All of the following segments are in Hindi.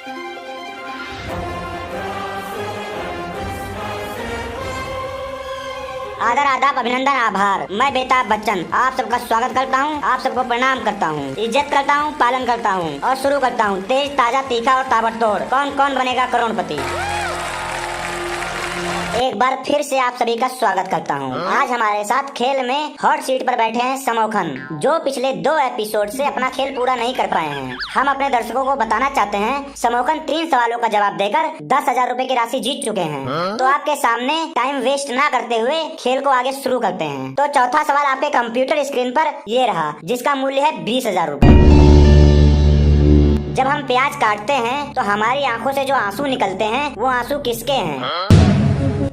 आदर, आदाब, अभिनंदन, आभार। मैं बेताब बच्चन आप सबका स्वागत करता हूँ, आप सबको प्रणाम करता हूँ, इज्जत करता हूँ, पालन करता हूँ और शुरू करता हूँ तेज, ताजा, तीखा और ताबड़तोड़ कौन कौन बनेगा करोड़पति। एक बार फिर से आप सभी का स्वागत करता हूँ। आज हमारे साथ खेल में हॉट सीट पर बैठे हैं समोखन, जो पिछले 2 एपिसोड से अपना खेल पूरा नहीं कर पाए हैं। हम अपने दर्शकों को बताना चाहते हैं, समोखन 3 सवालों का जवाब देकर 10,000 रुपए की राशि जीत चुके हैं। तो आपके सामने टाइम वेस्ट ना करते हुए खेल को आगे शुरू करते हैं। तो चौथा सवाल आपके कंप्यूटर स्क्रीन पर ये रहा, जिसका मूल्य है 20,000 रुपए। जब हम प्याज काटते हैं तो हमारी आंखों से जो आंसू निकलते हैं वो आंसू किसके हैं?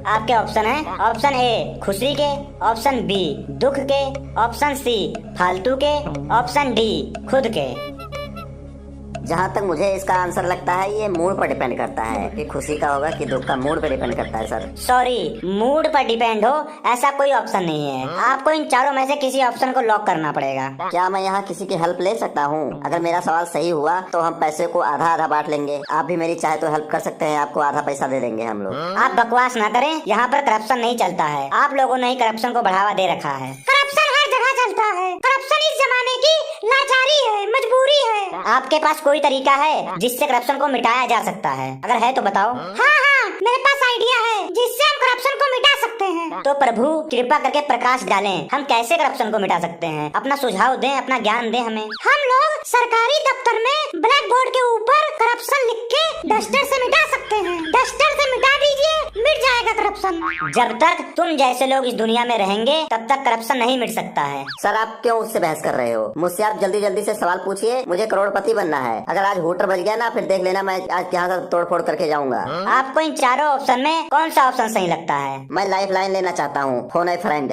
आपके ऑप्शन है, ऑप्शन ए खुशी के, ऑप्शन बी दुख के, ऑप्शन सी फालतू के, ऑप्शन डी खुद के। जहाँ तक मुझे इसका आंसर लगता है ये मूड पर डिपेंड करता है कि खुशी का होगा कि दुख का। मूड पर डिपेंड करता है सर। सॉरी, मूड पर डिपेंड हो ऐसा कोई ऑप्शन नहीं है। आपको इन चारों में से किसी ऑप्शन को लॉक करना पड़ेगा। क्या मैं यहाँ किसी की हेल्प ले सकता हूँ? अगर मेरा सवाल सही हुआ तो हम पैसे को आधा आधा बांट लेंगे। आप भी मेरी चाहे तो हेल्प कर सकते हैं, आपको आधा पैसा दे देंगे हम लोग। आप बकवास ना करें, यहाँ पर करप्शन नहीं चलता है। आप लोगों ने ही करप्शन को बढ़ावा दे रखा है। करप्शन हर जगह चलता है। करप्शन इस जमाने की लाचारी है, मजबूरी है। आपके पास कोई तरीका है जिससे करप्शन को मिटाया जा सकता है? अगर है तो बताओ। हाँ, मेरे पास आइडिया है जिससे हम करप्शन को मिटा सकते हैं। तो प्रभु कृपा करके प्रकाश डालें, हम कैसे करप्शन को मिटा सकते हैं? अपना सुझाव दें, अपना ज्ञान दें हमें। हम लोग सरकारी दफ्तर में ब्लैक बोर्ड के ऊपर करप्शन लिख के डस्टर से मिटा सकते हैं। डस्टर से मिटा दीजिए, मिट जाएगा करप्शन। जब तक तुम जैसे लोग इस दुनिया में रहेंगे तब तक करप्शन नहीं मिट सकता है। सर आप क्यों उससे बहस कर रहे हो? मुझसे आप जल्दी जल्दी से सवाल पूछिए, मुझे करोड़पति बनना है। अगर आज होटल बच गया ना, फिर देख लेना मैं आज यहाँ से तोड़ फोड़ करके जाऊंगा। आपको इन चारों ऑप्शन में कौन सा ऑप्शन सही लगता है? मैं लाइफ लाइन लेना चाहता हूँ, फोन है फ्रेंड।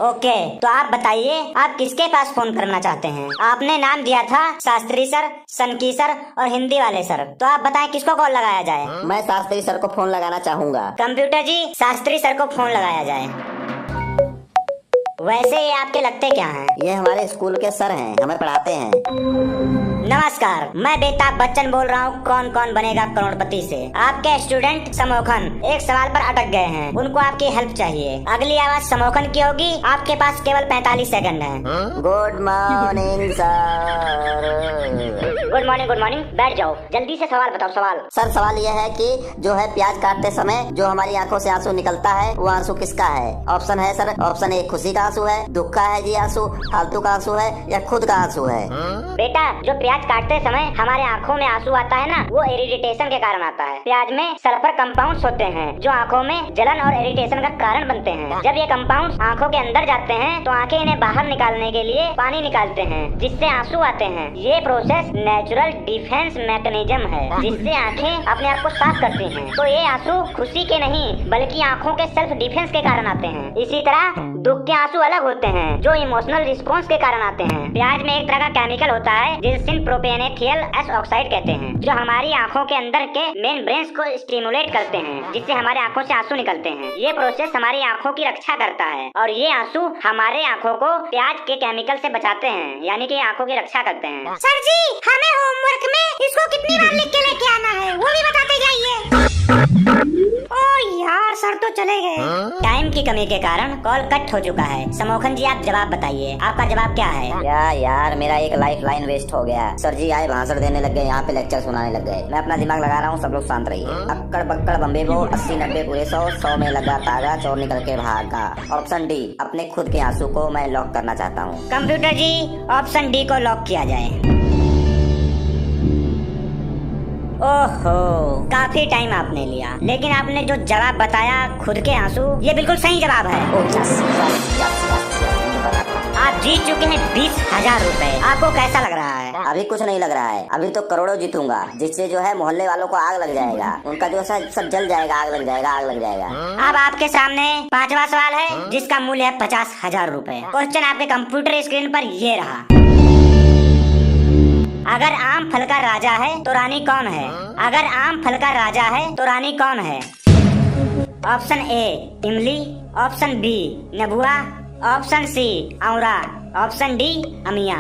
ओके, तो आप बताइए आप किसके पास फोन करना चाहते हैं? आपने नाम दिया था शास्त्री सर, सनकी सर और हिंदी वाले सर, तो आप बताएं किसको कॉल लगाया जाए? मैं शास्त्री सर को फोन लगाना चाहूँगा। कंप्यूटर जी, शास्त्री सर को फोन लगाया जाए। वैसे ये आपके लगते क्या हैं? ये हमारे स्कूल के सर हैं, हमें पढ़ाते हैं। नमस्कार, मैं बेताब बच्चन बोल रहा हूँ कौन कौन बनेगा करोड़पति से। आपके स्टूडेंट समोखन एक सवाल पर अटक गए हैं, उनको आपकी हेल्प चाहिए। अगली आवाज समोखन की होगी, आपके पास केवल 45 सेकंड है। Good morning sir. Good morning, good morning. बैठ जाओ, जल्दी से सवाल बताओ। सवाल सर, सवाल यह है कि जो है प्याज काटते समय जो हमारी आंखों से आंसू निकलता है वो आंसू किसका है? ऑप्शन है सर, ऑप्शन ए खुशी का आंसू है, दुख का है जी आंसू, फालतू का आंसू है या खुद का आंसू है? बेटा, जो प्याज काटते समय हमारे आंखों में आंसू आता है ना, वो इरिटेशन के कारण आता है। प्याज में सल्फर कंपाउंड्स होते हैं जो आंखों में जलन और इरिटेशन का कारण बनते हैं। जब ये कंपाउंड्स आंखों के अंदर जाते हैं तो आंखें इन्हें बाहर निकालने के लिए पानी निकालते हैं, जिससे आंसू आते हैं। ये प्रोसेस नेचुरल डिफेंस मैकेनिज्म है, जिससे आंखें अपने आप को साफ करती हैं। तो ये आंसू खुशी के नहीं बल्कि आंखों के सेल्फ डिफेंस के कारण आते हैं। इसी तरह दुख के आंसू अलग होते हैं जो इमोशनल रिस्पॉन्स के कारण आते हैं। प्याज में एक तरह का केमिकल होता है जिसे सिनप्रोपेनेथियल एस ऑक्साइड कहते हैं, जो हमारी आंखों के अंदर के मेन ब्रेन्स को स्टिमुलेट करते हैं, जिससे हमारे आंखों से आंसू निकलते हैं। ये प्रोसेस हमारी आंखों की रक्षा करता है और ये आंसू हमारे आंखों को प्याज के केमिकल से बचाते हैं, यानी कि आंखों की रक्षा करते हैं। सर जी, हमें होमवर्क में इसको कितनी बार लिख के लेके आना है वो भी बताते जाइए। ओ यार, सर तो चले गए। टाइम की कमी के कारण कॉल कट हो चुका है। समोखन जी, आप जवाब बताइए, आपका जवाब क्या है? यार मेरा एक लाइफ लाइन वेस्ट हो गया। सर जी आए भाषण देने लग गए, यहाँ पे लेक्चर सुनाने लग गए। मैं अपना दिमाग लगा रहा हूँ, सब लोग शांत रहिए। अक्कड़ बक्कड़ बम्बे वो 80-90 पूरे 100 में लगा तागा, चोर निकल के भागा। ऑप्शन डी, अपने खुद के आंसू को मैं लॉक करना चाहता हूँ। कंप्यूटर जी, ऑप्शन डी को लॉक किया जाए। ओहो, काफी टाइम आपने लिया, लेकिन आपने जो जवाब बताया खुद के आंसू, ये बिल्कुल सही जवाब है। आप जीत चुके हैं 20,000 रुपए। आपको कैसा लग रहा है? अभी कुछ नहीं लग रहा है, अभी तो करोड़ों जीतूंगा, जिससे जो है मोहल्ले वालों को आग लग जाएगा, उनका जो सब जल जाएगा, आग लग जाएगा, आग लग जाएगा। अब आपके सामने 5वां सवाल है, जिसका मूल्य है 50,000 रुपए। क्वेश्चन आपके कंप्यूटर स्क्रीन पर ये रहा। अगर आम फल का राजा है तो रानी कौन है? अगर आम फल का राजा है तो रानी कौन है? ऑप्शन ए इमली, ऑप्शन बी नेबुआ, ऑप्शन सी औरा, ऑप्शन डी अमिया।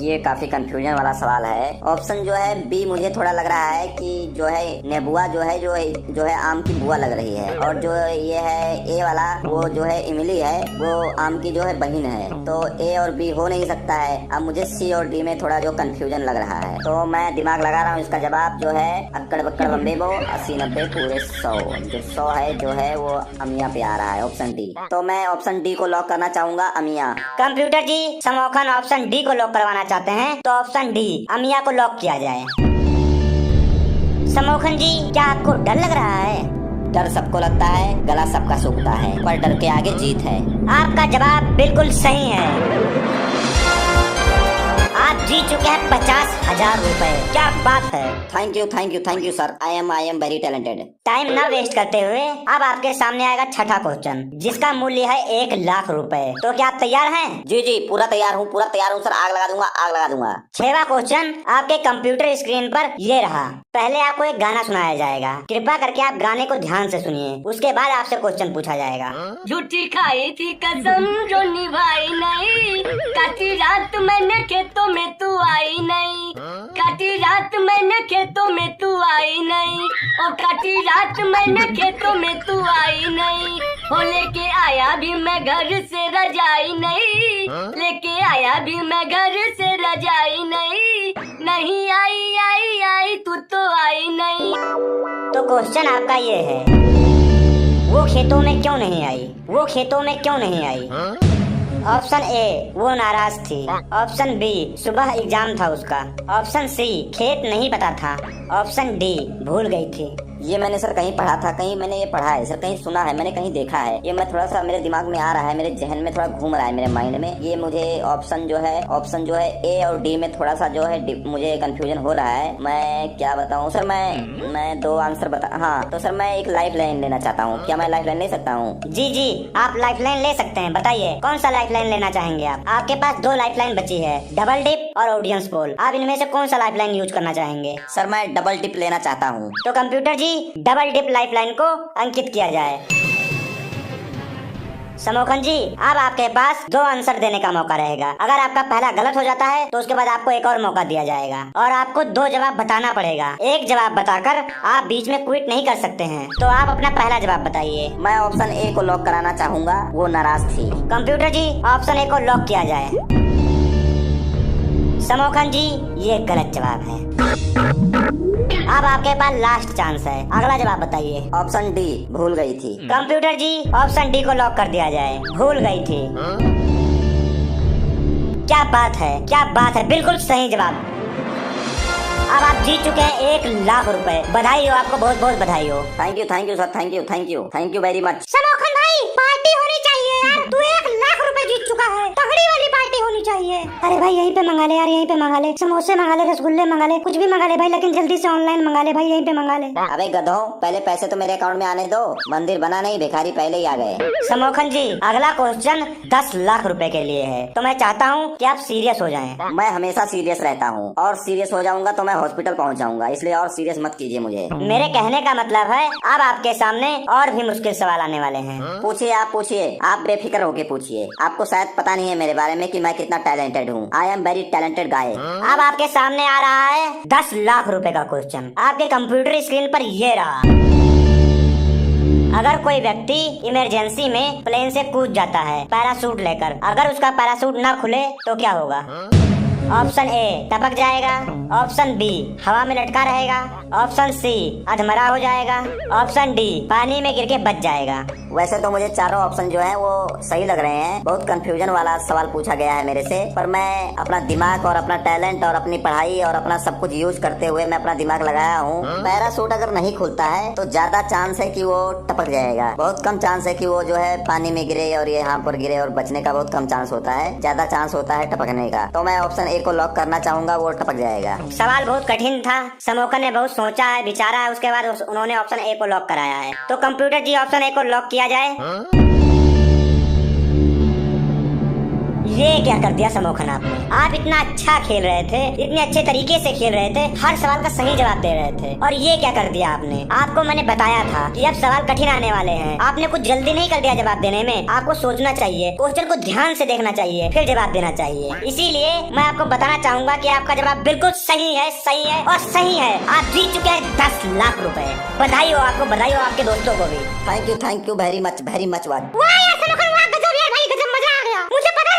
ये काफी कंफ्यूजन वाला सवाल है। ऑप्शन जो है बी मुझे थोड़ा लग रहा है कि जो है नेबुआ जो है आम की बुआ लग रही है, और जो ये है ए वाला वो जो है इमली है, वो आम की जो है बहन है। तो ए और बी हो नहीं सकता है। अब मुझे सी और डी में थोड़ा जो कंफ्यूजन लग रहा है, तो मैं दिमाग लगा रहा हूँ। इसका जवाब जो है अक्कड़ बक्कड़ बम्बे बो 80 90 पूरे 100, जो 100 है जो है वो अमिया पे आ रहा है, ऑप्शन डी। तो मैं ऑप्शन डी को लॉक करना चाहूंगा, अमिया। कंप्यूटर जी, समोखन ऑप्शन डी को लॉक करवाना चाहते हैं, तो ऑप्शन डी अमिया को लॉक किया जाए। समोखन जी, क्या आपको डर लग रहा है? डर सबको लगता है, गला सबका सूखता है, पर डर के आगे जीत है। आपका जवाब बिल्कुल सही है। आप जीत चुके हैं 50,000 रुपए। क्या बात है। Thank you sir. I am very talented. Time न वेस्ट करते हुए अब आपके सामने आएगा छठा क्वेश्चन, जिसका मूल्य है 1,00,000 रुपए। तो क्या आप तैयार हैं? जी पूरा तैयार हूँ सर। आग लगा दूंगा। 6वां क्वेश्चन आपके कंप्यूटर स्क्रीन पर ये रहा। पहले आपको एक गाना सुनाया जाएगा, कृपया करके आप गाने को ध्यान से सुनिए। उसके बाद आपसे क्वेश्चन पूछा जाएगा। झूठी खाई थी कसम जो निभाई नहीं, काटी रात मैंने खेतों में तू आई नहीं, काटी रात मैंने खेतों में तू आई नहीं, ओ काटी रात मैंने खेतों में तू आई नहीं, हो लेके आया भी मैं घर से रजाई नहीं, लेके आया भी मैं घर से रजाई नहीं आई तू तो आई नहीं। तो क्वेश्चन आपका ये है, वो खेतों में क्यों नहीं आई? ऑप्शन ए, वो नाराज थी। ऑप्शन बी, सुबह एग्जाम था उसका। ऑप्शन सी, खेत नहीं पता था। ऑप्शन डी, भूल गई थी। ये मैंने सर कहीं पढ़ा था, कहीं मैंने ये पढ़ा है सर, कहीं सुना है, मैंने कहीं देखा है। ये मैं थोड़ा सा मेरे दिमाग में आ रहा है, मेरे जहन में थोड़ा घूम रहा है, मेरे माइंड में। ये मुझे ऑप्शन जो है ए और डी में थोड़ा सा जो है मुझे कंफ्यूजन हो रहा है। मैं क्या बताऊं सर, मैं 2 आंसर हाँ, तो सर मैं एक लाइफ लाइन लेना चाहता हूँ। क्या मैं लाइफ लाइन ले सकता हूँ? जी, आप लाइफ लाइन ले सकते हैं। बताइए कौन सा लाइफ लाइन लेना चाहेंगे आप? आपके पास 2 लाइफ लाइन बची है, डबल डिप और ऑडियंस पोल। आप इनमें से कौन सा लाइफ लाइन यूज करना चाहेंगे? सर मैं डबल डिप लेना चाहता हूँ। तो कंप्यूटर जी, डबल डिप लाइफलाइन को अंकित किया जाए। समोखन जी, अब आपके पास 2 आंसर देने का मौका रहेगा। अगर आपका पहला गलत हो जाता है तो उसके बाद आपको एक और मौका दिया जाएगा और आपको 2 जवाब बताना पड़ेगा। एक जवाब बताकर आप बीच में क्विट नहीं कर सकते हैं। तो आप अपना पहला जवाब बताइए। मैं ऑप्शन ए को लॉक कराना चाहूंगा, वो नाराज थी। कंप्यूटर जी, ऑप्शन ए को लॉक किया जाए। समोखन जी, ये गलत जवाब है। अब आपके पास लास्ट चांस है, अगला जवाब बताइए। ऑप्शन डी, भूल गई थी। कंप्यूटर जी, ऑप्शन डी को लॉक कर दिया जाए। भूल गई थी। क्या बात है, बिल्कुल सही जवाब। अब आप जीत चुके हैं 1,00,000 रुपए। बधाई हो आपको, बहुत बहुत बधाई हो। Thank you sir, thank you very much. Samokhan भाई, पार्टी होनी चाहिए यार। तू 1,00,000 रुपए जीत चुका है, तगड़ी वाली पार्टी होनी चाहिए। अरे भाई यहीं पे मंगा ले यार, यहीं पे मंगा ले। समोसे मंगा ले, रसगुल्ले मंगा ले, कुछ भी मंगा ले भाई, लेकिन जल्दी से ऑनलाइन मंगा ले भाई, यहीं पे मंगा ले। अबे गधो, पहले पैसे तो मेरे अकाउंट में आने दो। मंदिर बना नहीं, भिखारी पहले ही आ गए। समोखन जी, अगला क्वेश्चन 10,00,000 रुपए के लिए है, तो मैं चाहता हूँ कि आप सीरियस हो जाएं। मैं हमेशा सीरियस रहता हूँ, और सीरियस हो जाऊंगा तो मैं हॉस्पिटल पहुँच जाऊंगा, इसलिए और सीरियस मत कीजिए मुझे। मेरे कहने का मतलब है, अब आपके सामने और भी मुश्किल सवाल आने वाले हैं। पूछिए, आप बेफिक्र होके पूछिए। आपको शायद पता नहीं है मेरे बारे में कि मैं कितना टैलेंटेड हूँ। आई एम वेरी टैलेंटेड गाय। अब आपके सामने आ रहा है 10,00,000 रुपए का क्वेश्चन। आपके कंप्यूटर स्क्रीन पर ये रहा। अगर कोई व्यक्ति इमरजेंसी में प्लेन से कूद जाता है पैराशूट लेकर, अगर उसका पैराशूट न खुले तो क्या होगा? ऑप्शन ए, टपक जाएगा। ऑप्शन बी, हवा में लटका रहेगा। ऑप्शन सी, अधमरा हो जाएगा। ऑप्शन डी, पानी में गिर के बच जाएगा। वैसे तो मुझे चारों ऑप्शन जो हैं वो सही लग रहे हैं। बहुत कंफ्यूजन वाला सवाल पूछा गया है मेरे से, पर मैं अपना दिमाग और अपना टैलेंट और अपनी पढ़ाई और अपना सब कुछ यूज करते हुए मैं अपना दिमाग लगाया हूँ। पैराशूट अगर नहीं खुलता है तो ज्यादा चांस है कि वो टपक जाएगा। बहुत कम चांस है कि वो जो है पानी में गिरे और यहाँ पर गिरे, और बचने का बहुत कम चांस होता है। ज्यादा चांस होता है टपकने का। तो मैं ऑप्शन ए को लॉक करना चाहूंगा, वो टपक जाएगा। सवाल बहुत कठिन था, समोखन ने बहुत सोचा है, विचारा है, उसके बाद उन्होंने ऑप्शन ए को लॉक कराया है। तो कंप्यूटर जी, ऑप्शन ए को लॉक किया जाए। ये क्या कर दिया समोखन आपने? आप इतना अच्छा खेल रहे थे, इतने अच्छे तरीके से खेल रहे थे, हर सवाल का सही जवाब दे रहे थे, और ये क्या कर दिया आपने? आपको मैंने बताया था कि अब सवाल कठिन आने वाले हैं। आपने कुछ जल्दी नहीं कर दिया जवाब देने में। आपको सोचना चाहिए, क्वेश्चन को ध्यान से देखना चाहिए, फिर जवाब देना चाहिए। इसीलिए मैं आपको बताना चाहूंगा कि आपका जवाब बिल्कुल सही है, सही है और सही है। आप जीत चुके हैं 10 लाख रुपए। बधाई हो आपको, बधाई हो आपके दोस्तों को भी। थैंक यू वेरी मच वाह। मुझे पता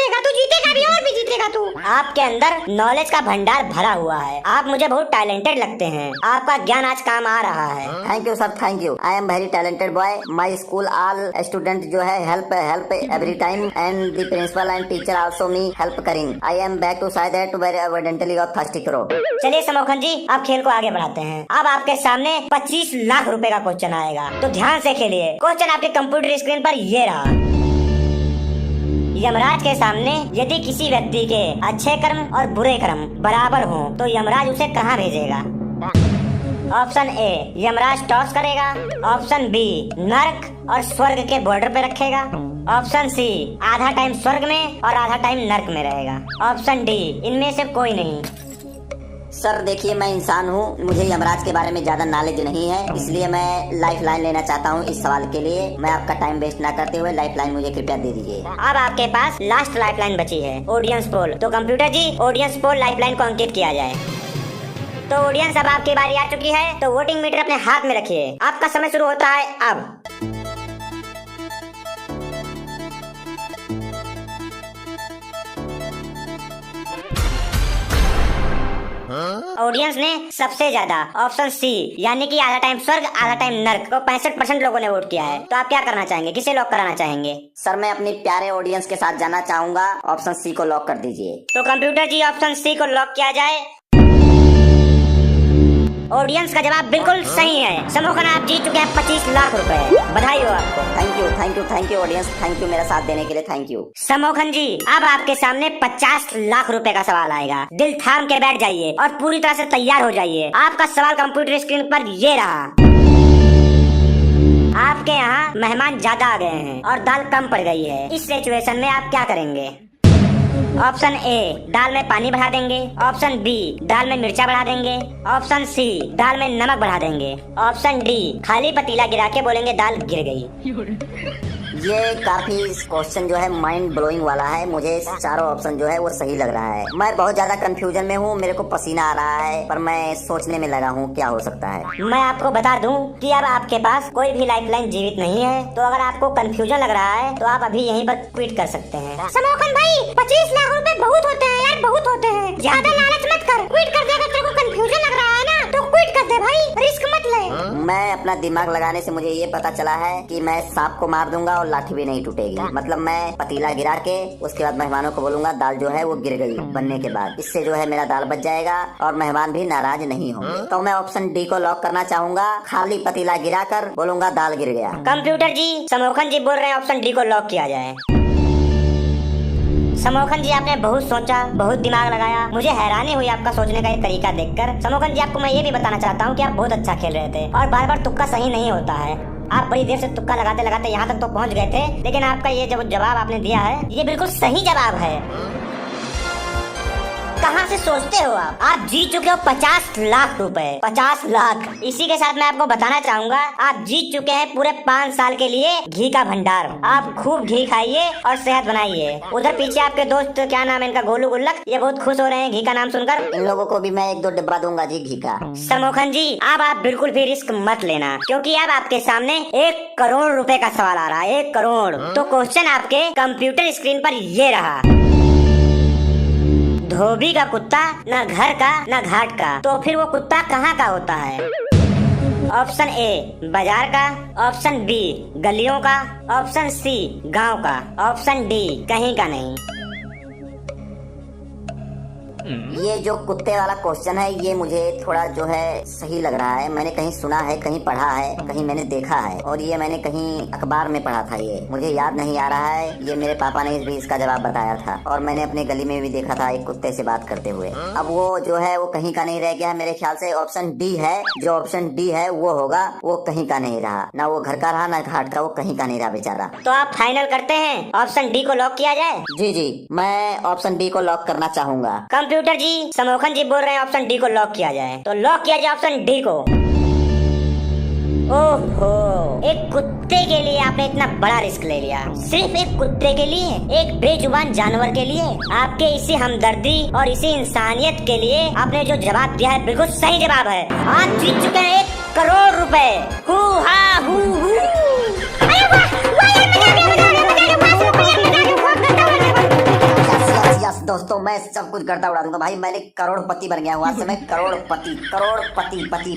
था तू जीतेगा भी और भी जीतेगा तू। आपके अंदर नॉलेज का भंडार भरा हुआ है। आप मुझे बहुत टैलेंटेड लगते हैं। आपका ज्ञान आज काम आ रहा है। Thank you sir, thank you. I am very talented boy. My school all student जो है help every time and the principal and teacher also me help करिंग। I am back to side that very evidently of first करो। चलिए समोखन जी, अब खेल को आगे बढ़ाते हैं। अब आपके सामने 25 लाख रुपए का क्वेश्चन आएगा, तो ध्यान से खेलिए। क्वेश्चन आपके कंप्यूटर स्क्रीन पर ये रहा। यमराज के सामने यदि किसी व्यक्ति के अच्छे कर्म और बुरे कर्म बराबर हों, तो यमराज उसे कहाँ भेजेगा? ऑप्शन ए, यमराज टॉस करेगा। ऑप्शन बी, नर्क और स्वर्ग के बॉर्डर पे रखेगा। ऑप्शन सी, आधा टाइम स्वर्ग में और आधा टाइम नर्क में रहेगा। ऑप्शन डी, इनमें से कोई नहीं। सर देखिए, मैं इंसान हूँ, मुझे यमराज के बारे में ज्यादा नॉलेज नहीं है, इसलिए मैं लाइफ लाइन लेना चाहता हूँ इस सवाल के लिए। मैं आपका टाइम वेस्ट ना करते हुए लाइफ लाइन मुझे कृपया दे दीजिए। अब आपके पास लास्ट लाइफ लाइन बची है, ऑडियंस पोल। तो कंप्यूटर जी, ऑडियंस पोल लाइफ लाइन को अंकित किया जाए। तो ऑडियंस, अब आपकी बारी आ चुकी है, तो वोटिंग मीटर अपने हाथ में रखिए। आपका समय शुरू होता है अब। ऑडियंस ने सबसे ज्यादा ऑप्शन सी यानी कि आधा टाइम स्वर्ग आधा टाइम नर्क को 65% लोगों ने वोट किया है। तो आप क्या करना चाहेंगे, किसे लॉक कराना चाहेंगे? सर मैं अपने प्यारे ऑडियंस के साथ जाना चाहूंगा, ऑप्शन सी को लॉक कर दीजिए। तो कंप्यूटर जी, ऑप्शन सी को लॉक किया जाए। ऑडियंस का जवाब बिल्कुल सही है। समोखन, आप जीत चुके हैं 25 लाख रुपए। बधाई हो आपको। Thank you audience, thank you मेरा साथ देने के लिए, थैंक यू। समोखन जी, अब आपके सामने 50 लाख रुपए का सवाल आएगा। दिल थाम के बैठ जाइए और पूरी तरह से तैयार हो जाइए। आपका सवाल कंप्यूटर स्क्रीन पर ये रहा। आपके यहाँ मेहमान ज्यादा आ गए हैं और दाल कम पड़ गई है। इस सिचुएशन में आप क्या करेंगे? ऑप्शन ए, दाल में पानी बढ़ा देंगे। ऑप्शन बी, दाल में मिर्चा बढ़ा देंगे। ऑप्शन सी, दाल में नमक बढ़ा देंगे। ऑप्शन डी, खाली पतीला गिरा के बोलेंगे दाल गिर गई। ये काफी क्वेश्चन जो है माइंड ब्लोइंग वाला है। मुझे चारों ऑप्शन जो है वो सही लग रहा है। मैं बहुत ज्यादा कंफ्यूजन में हूँ, मेरे को पसीना आ रहा है, पर मैं सोचने में लगा हूँ क्या हो सकता है। मैं आपको बता दूं कि अब आपके पास कोई भी लाइफलाइन जीवित नहीं है। तो अगर आपको कंफ्यूजन लग रहा है तो आप अभी यहीं पर क्विट कर सकते हैं। समोखन भाई, 25 लाख रुपए बहुत होते हैं यार, बहुत होते हैं। ज्यादा लालच मत कर, क्विट कर दे। अगर तेरे को कंफ्यूजन लग रहा है ना तो क्विट कर दे भाई, रिस्क मत ले। मैं अपना दिमाग लगाने से मुझे ये पता चला है कि मैं सांप को मार दूंगा और लाठी भी नहीं टूटेगी। मतलब मैं पतीला गिरा के उसके बाद मेहमानों को बोलूंगा दाल जो है वो गिर गई बनने के बाद। इससे जो है मेरा दाल बच जाएगा और मेहमान भी नाराज नहीं होंगे। तो मैं ऑप्शन डी को लॉक करना चाहूंगा। खाली पतीला गिरा कर बोलूंगा दाल गिर गया। कंप्यूटर जी, समोखन जी बोल रहे हैं ऑप्शन डी को लॉक किया जाए। समोखन जी, आपने बहुत सोचा, बहुत दिमाग लगाया। मुझे हैरानी हुई आपका सोचने का ये तरीका देखकर। समोखन जी, आपको मैं ये भी बताना चाहता हूँ कि आप बहुत अच्छा खेल रहे थे और बार बार तुक्का सही नहीं होता है। आप बड़ी देर से तुक्का लगाते लगाते यहाँ तक तो पहुँच गए थे, लेकिन आपका ये जो जवाब आपने दिया है ये बिल्कुल सही जवाब है। कहाँ से सोचते हो आप जीत चुके हो 50 लाख रुपए, 50 लाख। इसी के साथ मैं आपको बताना चाहूँगा, आप जीत चुके हैं पूरे 5 साल के लिए घी का भंडार। आप खूब घी खाइए और सेहत बनाइए। उधर पीछे आपके दोस्त, क्या नाम है इनका, गोलू गुल्लक, ये बहुत खुश हो रहे हैं घी का नाम सुनकर। इन लोगों को भी मैं 1-2 डिब्बा दूंगा जी घी का। समोखन जी, अब आप बिल्कुल भी रिस्क मत लेना, क्योंकि अब आपके सामने 1 करोड़ रुपए का सवाल आ रहा है। 1 करोड़। तो क्वेश्चन आपके कंप्यूटर स्क्रीन पर ये रहा। धोबी का कुत्ता न घर का न घाट का, तो फिर वो कुत्ता कहाँ का होता है? ऑप्शन ए, बाजार का। ऑप्शन बी, गलियों का। ऑप्शन सी, गांव का। ऑप्शन डी, कहीं का नहीं। ये जो कुत्ते वाला क्वेश्चन है ये मुझे थोड़ा जो है सही लग रहा है। मैंने कहीं सुना है, कहीं पढ़ा है, कहीं मैंने देखा है, और ये मैंने कहीं अखबार में पढ़ा था। ये मुझे याद नहीं आ रहा है। ये मेरे पापा ने भी इसका जवाब बताया था, और मैंने अपने गली में भी देखा था एक कुत्ते से बात करते हुए। अब वो जो है वो कहीं का नहीं रह गया है। मेरे ख्याल से ऑप्शन डी है, जो ऑप्शन डी है वो होगा। वो कहीं का नहीं रहा, ना वो घर का रहा ना घाट का, वो कहीं का नहीं रहा बेचारा। तो आप फाइनल करते हैं ऑप्शन डी को लॉक किया जाए? जी जी, मैं ऑप्शन डी को लॉक करना चाहूंगा। कंप्यूटर जी, समोखन जी बोल रहे हैं ऑप्शन डी को लॉक किया जाए, तो लॉक किया जाए ऑप्शन डी को। ओहो, एक कुत्ते के लिए आपने इतना बड़ा रिस्क ले लिया। सिर्फ एक कुत्ते के लिए, एक बेजुबान जानवर के लिए। आपके इसी हमदर्दी और इसी इंसानियत के लिए आपने जो जवाब दिया है बिल्कुल सही जवाब है। आज जीत चुके हैं 1 करोड़ रुपए। हू हा हू हू। यस दोस्तों, मैं सब कुछ करता उड़ा दूंगा भाई। मैंने करोड़पति बन गया हूँ आज से। मैं करोड़पति पति।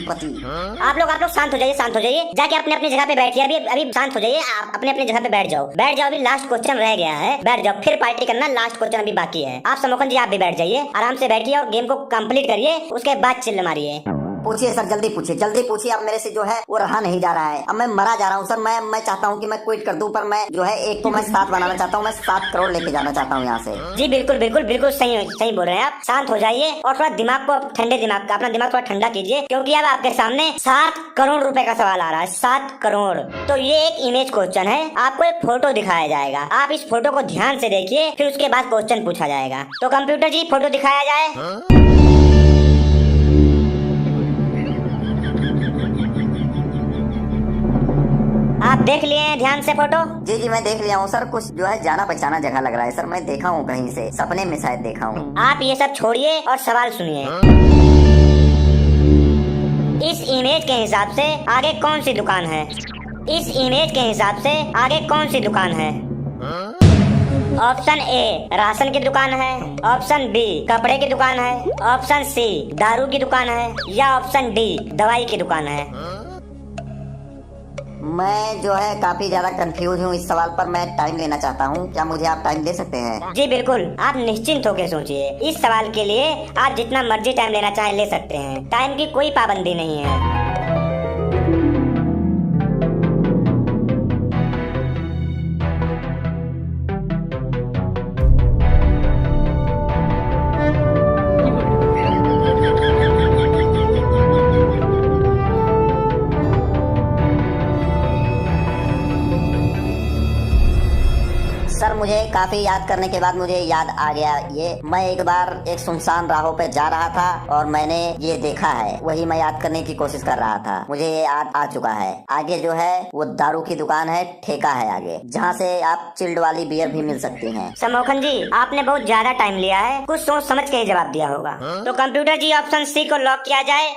आप लोग शांत हो जाइए, शांत हो जाइए। जाके अपने अपनी जगह पे बैठिए। अभी शांत हो जाइए। आप अपने अपनी जगह पे बैठ जाओ। अभी लास्ट क्वेश्चन रह गया है। बैठ जाओ, फिर पार्टी करना। लास्ट क्वेश्चन अभी बाकी है। आप समोखन जी, आप भी बैठ जाइए, आराम से बैठिए और गेम को कंप्लीट करिए। उसके बाद चिल्ला मारिए। पूछिए सर, जल्दी पूछिए। अब मेरे से जो है वो रहा नहीं जा रहा है। अब मैं मरा जा रहा हूँ सर। मैं चाहता हूँ कि मैं क्विट कर दूं, पर मैं जो है एक तो मैं 7 बनाना चाहता हूँ। मैं 7 करोड़ लेके जाना चाहता हूँ यहाँ से। जी बिल्कुल सही बोल रहे हैं आप। शांत हो जाइए और थोड़ा दिमाग को अपना दिमाग थोड़ा ठंडा कीजिए, क्योंकि अब आपके सामने 7 करोड़ रुपए का सवाल आ रहा है। 7 करोड़। तो ये एक इमेज क्वेश्चन है। आपको एक फोटो दिखाया जाएगा। आप इस फोटो को ध्यान से देखिए, फिर उसके बाद क्वेश्चन पूछा जाएगा। तो कंप्यूटर जी, फोटो दिखाया जाए। आप देख लिए हैं ध्यान से फोटो? जी मैं देख लिया हूँ सर। कुछ जो है जाना पहचाना जगह लग रहा है सर। मैं देखा हूँ कहीं से, सपने में शायद देखा हूँ। आप ये सब छोड़िए और सवाल सुनिए। इस इमेज के हिसाब से आगे कौन सी दुकान है? इस इमेज के हिसाब से आगे कौन सी दुकान है? ऑप्शन ए राशन की दुकान है, ऑप्शन बी कपड़े की दुकान है, ऑप्शन सी दारू की दुकान है, या ऑप्शन डी दवाई की दुकान है। मैं जो है काफी ज्यादा कंफ्यूज हूँ इस सवाल पर। मैं टाइम लेना चाहता हूँ। क्या मुझे आप टाइम दे सकते हैं? जी बिल्कुल, आप निश्चिंत होकर सोचिए। इस सवाल के लिए आप जितना मर्जी टाइम लेना चाहें ले सकते हैं। टाइम की कोई पाबंदी नहीं है। सर मुझे काफी याद करने के बाद मुझे याद आ गया। ये मैं एक बार एक सुनसान राहों पे जा रहा था और मैंने ये देखा है। वही मैं याद करने की कोशिश कर रहा था। मुझे ये याद आ चुका है। आगे जो है वो दारू की दुकान है, ठेका है आगे, जहाँ से आप चिल्ड वाली बियर भी मिल सकती है। समोखन जी, आपने बहुत ज्यादा टाइम लिया है। कुछ सोच समझ के ही जवाब दिया होगा। तो कंप्यूटर जी, ऑप्शन सी को लॉक किया जाए।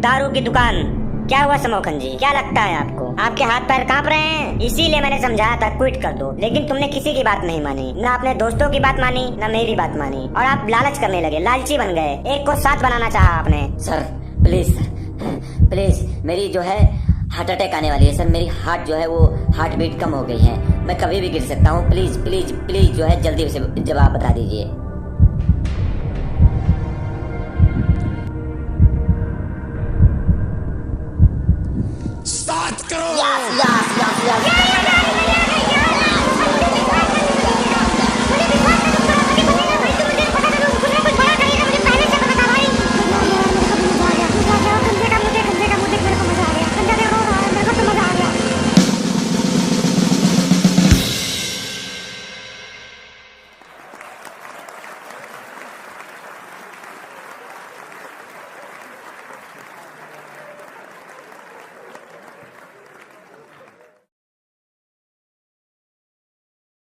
दारू की दुकान। क्या हुआ समोखन जी, क्या लगता है आपको? आपके हाथ पैर कांप रहे हैं। इसीलिए मैंने समझाया था क्विट कर दो, लेकिन तुमने किसी की बात नहीं मानी। ना अपने दोस्तों की बात मानी, ना मेरी बात मानी, और आप लालच करने लगे, लालची बन गए। एक को 7 बनाना चाहा आपने। सर प्लीज, मेरी जो है हार्ट अटैक आने वाली है सर। मेरी हार्ट जो है वो हार्ट बीट कम हो गई है। मैं कभी भी गिर सकता हूँ। प्लीज जो है जल्दी से जवाब बता दीजिए। 7 करोड़। यस